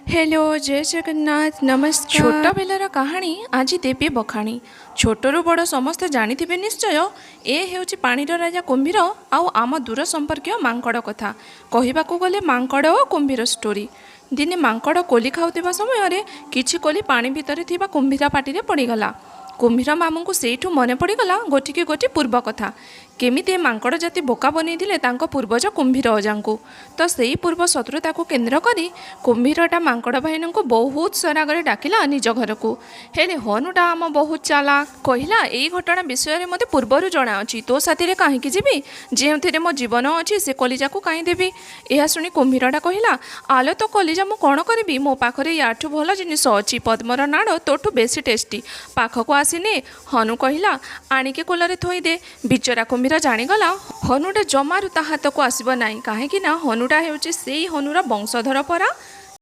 Hello जय जगन्नाथ नमस्कार। छोट बेलर कहानी आज देवी बखाणी। छोटरू बड़ समस्ते जानिथिबे निश्चय। ए हेउची पाणीर राजा कुंभीर आउ आम दूर संपर्कीय मांकड़ कथा। कहिबाकू गले मांकड़ और कुंभीर स्टोरी। दिने मांकड़ कोली खाउथिबा समय किछि कोली पानी भितरे थिबा कुंभीर पाटिरे पड़ीगला। कुंभीर मामू को सेठू मन पड़ीगला गोटी गोटी पूर्व कथा। केमिति मांकड़ जाति बोका बनईथिले तांको पूर्वज कुंभीर अजांकू। तो सेई पूर्व शत्रुता को केन्द्र करी कुंभीरटा मांकड़ भाईन को बहुत सरागरे डाकिला निज घर को। हेले हनुटा आम बहुत चालाक कहला एई घटना विषय मते पूर्वर जना अछि। तो साथी कहीं जीवी जे मो जीवन अच्छी से कलिजा को कहीं देवी। यह शुणी कुंभीरटा कहला आलो तो कलिजा मु कौन करी मो पाखरे याठू भल जिनिस अच्छी पद्मर नाड़ तोठू बेसी टेस्टी पाखक आसीने। हनु कहला आणिके कोलरे थोई दे। बिचरा कुंभीर जाणीगला हनुटा जमारू ता हाथ को आसब ना कहीं हनुटा हेउची सेई हनुर वंशधर परा।